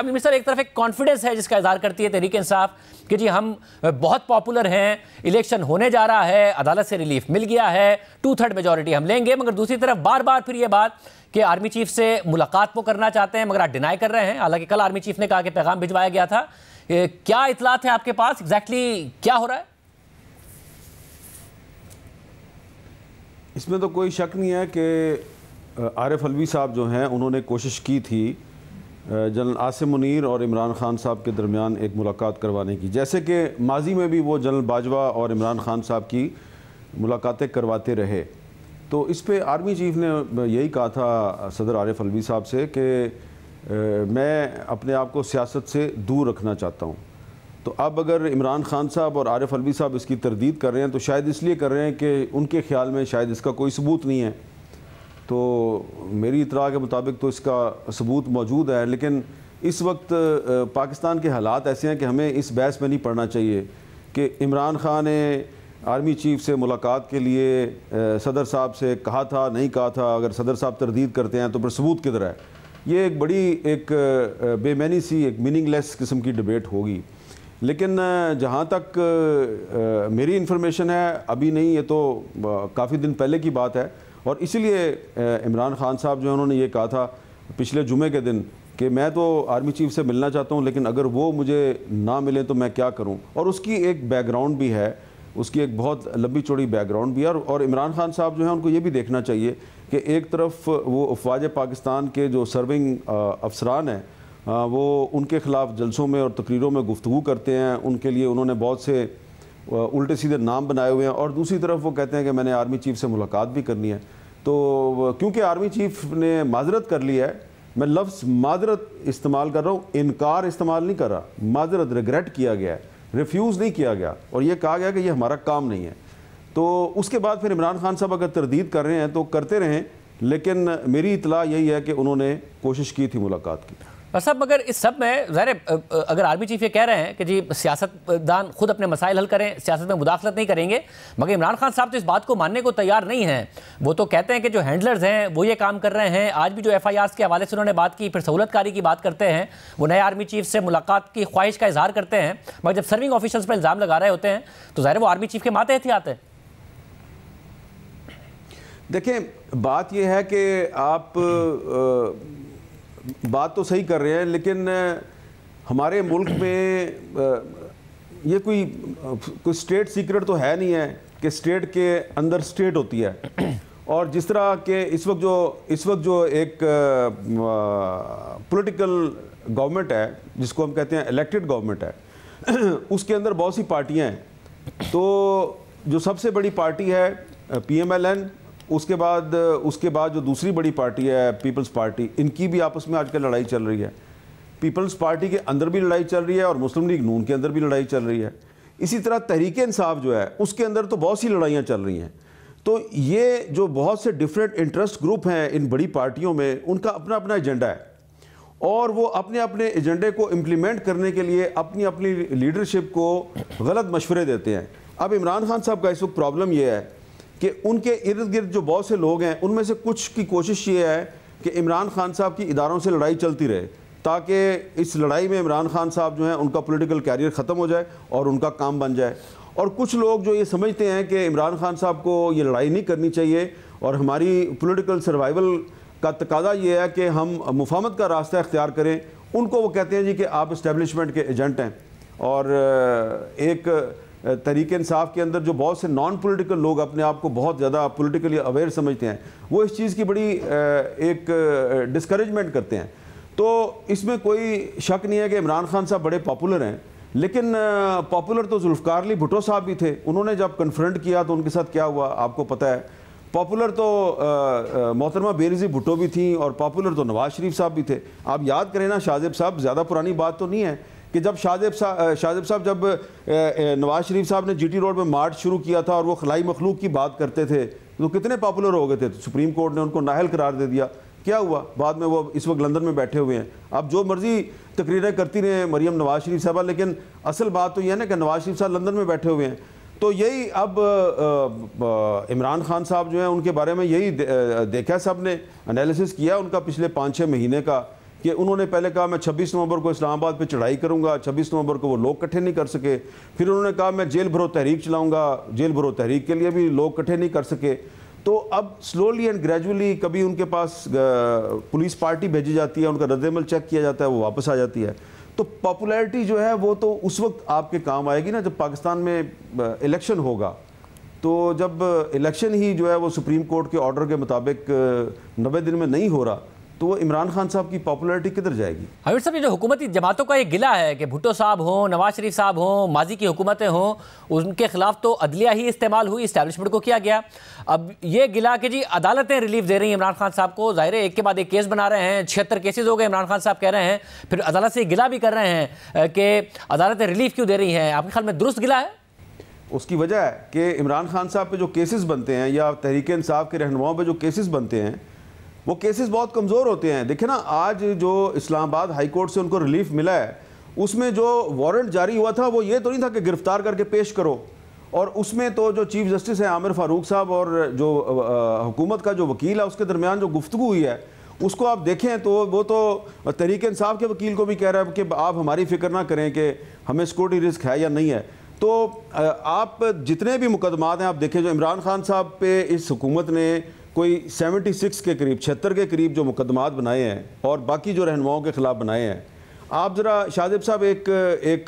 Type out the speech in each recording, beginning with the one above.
अभी मिस्टर एक तरफ एक कॉन्फिडेंस है जिसका इज़हार करती है तहरीक इंसाफ कि जी हम बहुत पॉपुलर हैं, इलेक्शन होने जा रहा है, अदालत से रिलीफ मिल गया है, 2/3 मेजॉरिटी हम लेंगे। मगर दूसरी तरफ बार बार फिर ये बात कि आर्मी चीफ से मुलाकात वो करना चाहते हैं, मगर आप डिनाई कर रहे हैं। हालांकि कल आर्मी चीफ ने कहा कि पैगाम भिजवाया गया था। क्या इतलात है आपके पास, एग्जैक्टली क्या हो रहा है? इसमें तो कोई शक नहीं है कि आरिफ अलवी साहब जो हैं उन्होंने कोशिश की थी जनरल आसिम मुनीर और इमरान खान साहब के दरमियान एक मुलाकात करवाने की, जैसे कि माजी में भी वो जनरल बाजवा और इमरान खान साहब की मुलाकातें करवाते रहे। तो इस पे आर्मी चीफ ने यही कहा था सदर आरिफ अलवी साहब से कि मैं अपने आप को सियासत से दूर रखना चाहता हूँ। तो अब अगर इमरान खान साहब और आरिफ अलवी साहब इसकी तरदीद कर रहे हैं तो शायद इसलिए कर रहे हैं कि उनके ख्याल में शायद इसका कोई सबूत नहीं है। तो मेरी इतला के मुताबिक तो इसका सबूत मौजूद है, लेकिन इस वक्त पाकिस्तान के हालात ऐसे हैं कि हमें इस बहस में नहीं पड़ना चाहिए कि इमरान खान ने आर्मी चीफ से मुलाकात के लिए सदर साहब से कहा था, नहीं कहा था। अगर सदर साहब तरदीद करते हैं तो फिर सबूत किधर है? ये एक बड़ी एक बेमैनी सी, एक मीनिंगलेस किस्म की डिबेट होगी। लेकिन जहाँ तक मेरी इन्फॉर्मेशन है अभी नहीं, ये तो काफ़ी दिन पहले की बात है। और इसीलिए इमरान खान साहब जो है उन्होंने ये कहा था पिछले जुमे के दिन कि मैं तो आर्मी चीफ से मिलना चाहता हूँ, लेकिन अगर वो मुझे ना मिले तो मैं क्या करूँ। और उसकी एक बैकग्राउंड भी है, उसकी एक बहुत लंबी चौड़ी बैकग्राउंड भी है। और इमरान खान साहब जो है उनको ये भी देखना चाहिए कि एक तरफ वो अफवाज पाकिस्तान के जो सर्विंग अफसरान हैं वो उनके ख़िलाफ़ जलसों में और तकरीरों में गुफ्तगू करते हैं, उनके लिए उन्होंने बहुत से उल्टे सीधे नाम बनाए हुए हैं। और दूसरी तरफ वो कहते हैं कि मैंने आर्मी चीफ से मुलाकात भी करनी है। तो क्योंकि आर्मी चीफ ने माजरत कर ली है, मैं लफ्ज़ माजरत इस्तेमाल कर रहा हूँ, इनकार इस्तेमाल नहीं कर रहा, माजरत रिग्रेट किया गया है, रिफ्यूज़ नहीं किया गया और ये कहा गया कि ये हमारा काम नहीं है। तो उसके बाद फिर इमरान खान साहब अगर तरदीद कर रहे हैं तो करते रहें, लेकिन मेरी इतला यही है कि उन्होंने कोशिश की थी मुलाकात की। साहब मगर इस सब में ज़ाहिर अगर आर्मी चीफ ये कह रहे हैं कि जी सियासतदान खुद अपने मसाइल हल करें, सियासत में मुदाखलत नहीं करेंगे, मगर इमरान खान साहब तो इस बात को मानने को तैयार नहीं हैं। वो तो कहते हैं कि जो हैंडलर्स हैं वो ये काम कर रहे हैं। आज भी जो FIRs के हवाले से उन्होंने बात की, फिर सहूलतकारी की बात करते हैं, वो नए आर्मी चीफ से मुलाकात की ख्वाहिश का इजहार करते हैं, मगर जब सर्विंग ऑफिशल्स पर इल्ज़ाम लगा रहे होते हैं तो ज़ाहिर वो आर्मी चीफ के माते एहतियात है। देखें, बात यह है कि आप बात तो सही कर रहे हैं, लेकिन हमारे मुल्क में ये कोई स्टेट सीक्रेट तो है नहीं है कि स्टेट के अंदर स्टेट होती है। और जिस तरह के इस वक्त जो एक पॉलिटिकल गवर्नमेंट है जिसको हम कहते हैं इलेक्टेड गवर्नमेंट है, उसके अंदर बहुत सी पार्टियां हैं। तो जो सबसे बड़ी पार्टी है PMLN, उसके बाद जो दूसरी बड़ी पार्टी है पीपल्स पार्टी, इनकी भी आपस में आजकल लड़ाई चल रही है। पीपल्स पार्टी के अंदर भी लड़ाई चल रही है और मुस्लिम लीग नून के अंदर भी लड़ाई चल रही है। इसी तरह तहरीक इंसाफ जो है उसके अंदर तो बहुत सी लड़ाइयाँ चल रही हैं। तो ये जो बहुत से डिफरेंट इंटरेस्ट ग्रुप हैं इन बड़ी पार्टियों में, उनका अपना अपना एजेंडा है और वो अपने अपने एजेंडे को इम्प्लीमेंट करने के लिए अपनी अपनी लीडरशिप को गलत मशवरे देते हैं। अब इमरान खान साहब का इस वक्त प्रॉब्लम ये है कि उनके इर्द गिर्द जो बहुत से लोग हैं उनमें से कुछ की कोशिश ये है कि इमरान खान साहब की इदारों से लड़ाई चलती रहे, ताकि इस लड़ाई में इमरान खान साहब जो हैं उनका पॉलिटिकल कैरियर ख़त्म हो जाए और उनका काम बन जाए। और कुछ लोग जो ये समझते हैं कि इमरान खान साहब को ये लड़ाई नहीं करनी चाहिए और हमारी पॉलिटिकल सर्वाइवल का तकादा ये है कि हम मुफाहमत का रास्ता इख्तियार करें, उनको वो कहते हैं जी कि आप इस्टेब्लिशमेंट के एजेंट हैं। और एक तहरीक इंसाफ के अंदर जो बहुत से नॉन पॉलिटिकल लोग अपने आप को बहुत ज़्यादा पॉलिटिकली अवेयर समझते हैं, वो इस चीज़ की बड़ी एक डिस्करेजमेंट करते हैं। तो इसमें कोई शक नहीं है कि इमरान खान साहब बड़े पॉपुलर हैं, लेकिन पॉपुलर तो जुल्फ़िकार अली भुट्टो साहब भी थे। उन्होंने जब कन्फ्रंट किया तो उनके साथ क्या हुआ आपको पता है। पॉपुलर तो मोहतरमा बेनज़ीर भुट्टो भी थी और पॉपुलर तो नवाज़ शरीफ साहब भी थे। आप याद करें ना, शाहजेब साहब, ज़्यादा पुरानी बात तो नहीं है कि जब शाहजेब साहब जब नवाज़ शरीफ साहब ने GT रोड में मार्च शुरू किया था और वो खलाई मखलूक की बात करते थे तो कितने पॉपुलर हो गए थे। तो सुप्रीम कोर्ट ने उनको नाअहल करार दे दिया। क्या हुआ बाद में? वो इस वक्त लंदन में बैठे हुए हैं। अब जो मर्जी तकरीरें करती रहे मरियम नवाज़ शरीफ साहबा, लेकिन असल बात तो यह है ना कि नवाज़ शरीफ साहब लंदन में बैठे हुए हैं। तो यही अब इमरान खान साहब जो हैं उनके बारे में यही देखा, सब ने एनालिसिस किया उनका पिछले 5-6 महीने का कि उन्होंने पहले कहा मैं 26 नवंबर को इस्लामाबाद पे चढ़ाई करूंगा, 26 नवंबर को वो लोग इकट्ठे नहीं कर सके। फिर उन्होंने कहा मैं जेल भरो तहरीक चलाऊंगा, जेल भरो तहरीक के लिए भी लोग इकट्ठे नहीं कर सके। तो अब स्लोली एंड ग्रेजुअली कभी उनके पास पुलिस पार्टी भेजी जाती है, उनका रद्द-ए-अमल चेक किया जाता है, वो वापस आ जाती है। तो पॉपुलैरिटी जो है वो तो उस वक्त आपके काम आएगी ना जब पाकिस्तान में इलेक्शन होगा। तो जब इलेक्शन ही जो है वो सुप्रीम कोर्ट के ऑर्डर के मुताबिक 90 दिन में नहीं हो रहा, तो वो इमरान खान साहब की पॉपुलैरिटी किधर जाएगी? आमिर साहब, ये जो हुकूमती जमातों का ये गिला है कि भुट्टो साहब हों, नवाज शरीफ साहब हों, माजी की हुकूमतें हों, उनके खिलाफ तो अदलिया ही इस्तेमाल हुई, इस्टेब्लिशमेंट को किया गया। अब ये गिला कि जी अदालतें रिलीफ दे रही हैं इमरान खान साहब को, जाहिर है एक के बाद एक केस बना रहे हैं, 76 केसेज हो गए इमरान खान साहब कह रहे हैं, फिर अदालत से गिला भी कर रहे हैं कि अदालतें रिलीफ क्यों दे रही हैं। आपके ख्याल में दुरुस्त गिला है? उसकी वजह है कि इमरान खान साहब पे जो केसेस बनते हैं या तहरीक इंसाफ के रहनुमाओं पे जो केसेस बनते हैं वो केसेस बहुत कमज़ोर होते हैं। देखिए ना, आज जो इस्लामाबाद हाई कोर्ट से उनको रिलीफ मिला है उसमें जो वारंट जारी हुआ था वो ये तो नहीं था कि गिरफ्तार करके पेश करो, और उसमें तो जो चीफ जस्टिस है आमिर फारूक साहब और जो हुकूमत का जो वकील है उसके दरमियान जो गुफ्तगू हुई है उसको आप देखें तो वो तो तहरीक इंसाफ के वकील को भी कह रहा है कि आप हमारी फिक्र ना करें कि हमें सिक्योरिटी रिस्क है या नहीं है। तो आप जितने भी मुकदमात हैं आप देखें, जो इमरान खान साहब पे इस हुकूमत ने कोई 76 के करीब 76 के करीब जो मुकदमात बनाए हैं और बाकी जो रहनुमाओं के ख़िलाफ़ बनाए हैं, आप ज़रा शाहजेब साहब एक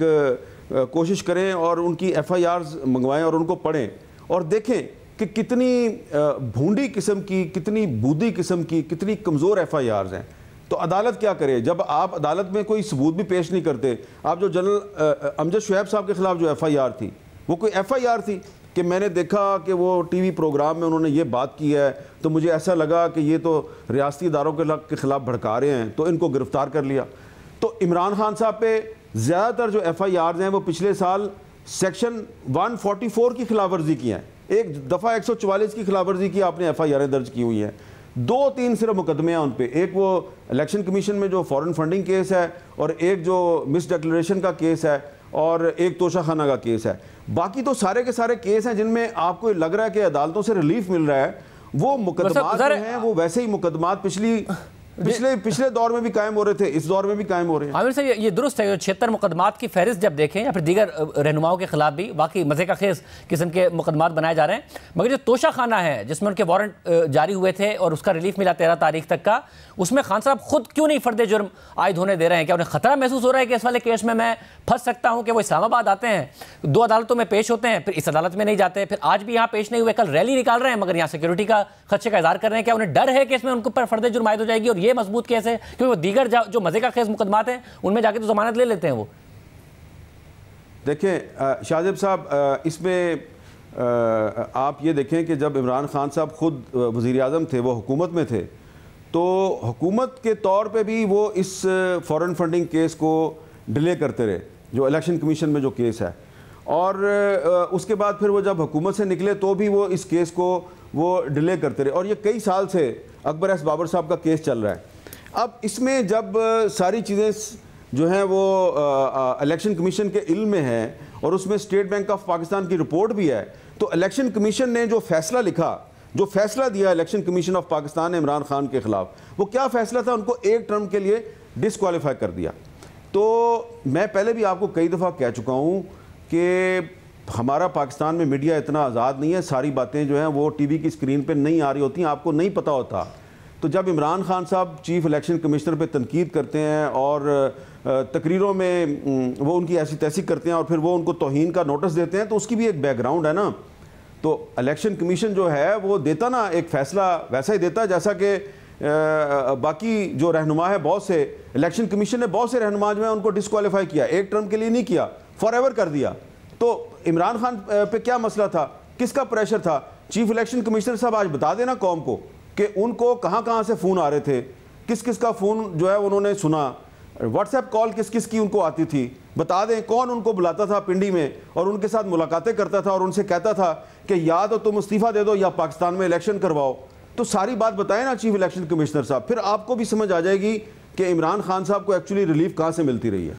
कोशिश करें और उनकी FIRs मंगवाएं और उनको पढ़ें और देखें कि कितनी भूंडी किस्म की, कितनी बूदी किस्म की, कितनी कमज़ोर FIRs हैं। तो अदालत क्या करे जब आप अदालत में कोई सबूत भी पेश नहीं करते? आप जो जनरल अमजद शुएब साहब के ख़िलाफ़ जो FIR थी वो कोई FIR थी कि मैंने देखा कि वो टीवी प्रोग्राम में उन्होंने ये बात की है तो मुझे ऐसा लगा कि ये तो रियासती इदारों के ख़िलाफ़ भड़का रहे हैं तो इनको गिरफ़्तार कर लिया। तो इमरान खान साहब पे ज़्यादातर जो FIRs हैं वो पिछले साल सेक्शन 144 की खिलाफवर्जी की हैं, एक दफ़ा 144 की खिलाफवर्जी की आपने FIRs दर्ज की हुई हैं, 2-3 सिर्फ मुकदमे हैं उन पे। एक वो इलेक्शन कमीशन में जो फॉरेन फंडिंग केस है और एक जो मिस डिक्लेरेशन का केस है और एक तोशा खाना का केस है। बाकी तो सारे के सारे केस हैं जिनमें आपको लग रहा है कि अदालतों से रिलीफ मिल रहा है। वो मुकदमात जो हैं वो वैसे ही मुकदमात पिछले दौर में भी कायम हो रहे थे, इस दौर में भी कायम हो रहे हैं। आमिर साहब, ये दुरुस्त है, 76 मुकदमात की फहरिस्त जब देखें या फिर दीगर रहनुमाओं के खिलाफ भी वाकई मज़े का खेस किस्म के मुकदमात बनाए जा रहे हैं, मगर जो तोशा खाना है जिसमें उनके वारंट जारी हुए थे और उसका रिलीफ मिला 13 तारीख तक का, उसमें खान साहब खुद क्यों नहीं फर्द जुर्म आयद होने दे रहे हैं? क्या उन्हें खतरा महसूस हो रहा है कि इस वाले केस में मैं फंस सकता हूं? कि वो इस्लामाबाद आते हैं, 2 अदालतों में पेश होते हैं, फिर इस अदालत में नहीं जाते, फिर आज भी यहाँ पेश नहीं हुए, कल रैली निकाल रहे हैं मगर यहाँ सिक्योरिटी का खदशे का इजहार कर रहे हैं। क्या उन्हें डर है कि इसमें उनके ऊपर फर्द जुर्म आयद हो जाएगी? और ये मजबूत केस है क्योंकि वो दीगर जो मजे का खेस मुकदमात हैं उनमें जाके तो जमानत ले लेते हैं। वो देखें शाहजेब साहब, इसमें आप ये देखें कि जब इमरान खान साहब खुद वज़ीर आज़म थे, वो हुकूमत में थे, तो हुकूमत के तौर पे भी वो इस फॉरेन फंडिंग केस को डिले करते रहे, जो इलेक्शन कमीशन में जो केस है, और उसके बाद फिर वो जब हुकूमत से निकले तो भी वो इस केस को वो डिले करते रहे, और ये कई साल से अकबर एस बाबर साहब का केस चल रहा है। अब इसमें जब सारी चीज़ें जो हैं वो इलेक्शन कमीशन के इल्म में है और उसमें स्टेट बैंक ऑफ पाकिस्तान की रिपोर्ट भी है, तो इलेक्शन कमीशन ने जो फैसला लिखा, जो फैसला दिया इलेक्शन कमीशन ऑफ पाकिस्तान ने इमरान खान के ख़िलाफ़, वो क्या फ़ैसला था? उनको एक टर्म के लिए डिसक्वालीफाई कर दिया। तो मैं पहले भी आपको कई दफ़ा कह चुका हूँ कि हमारा पाकिस्तान में मीडिया इतना आज़ाद नहीं है, सारी बातें जो हैं वो टीवी की स्क्रीन पर नहीं आ रही होती, आपको नहीं पता होता। तो जब इमरान खान साहब चीफ इलेक्शन कमिश्नर पे तनकीद करते हैं और तकरीरों में वो उनकी ऐसी तैसी करते हैं और फिर वो उनको तौहीन का नोटिस देते हैं, तो उसकी भी एक बैकग्राउंड है ना। तो इलेक्शन कमीशन जो है वो देता ना एक फ़ैसला वैसा ही देता जैसा कि बाकी जो रहनुमा है, बहुत से इलेक्शन कमीशन ने बहुत से रहनुमा जो है उनको डिसक्वालीफाई किया, एक टर्म के लिए नहीं किया, फॉर एवर कर दिया। तो इमरान खान पे क्या मसला था, किसका प्रेशर था? चीफ इलेक्शन कमिश्नर साहब आज बता देना कौम को कि उनको कहाँ कहाँ से फ़ोन आ रहे थे, किस किस का फ़ोन जो है उन्होंने सुना, व्हाट्सएप कॉल किस किस की उनको आती थी, बता दें कौन उनको बुलाता था पिंडी में और उनके साथ मुलाकातें करता था और उनसे कहता था कि या तो तुम इस्तीफ़ा दे दो या पाकिस्तान में इलेक्शन करवाओ। तो सारी बात बताएं ना चीफ इलेक्शन कमिश्नर साहब, फिर आपको भी समझ आ जाएगी कि इमरान खान साहब को एक्चुअली रिलीफ कहाँ से मिलती रही है।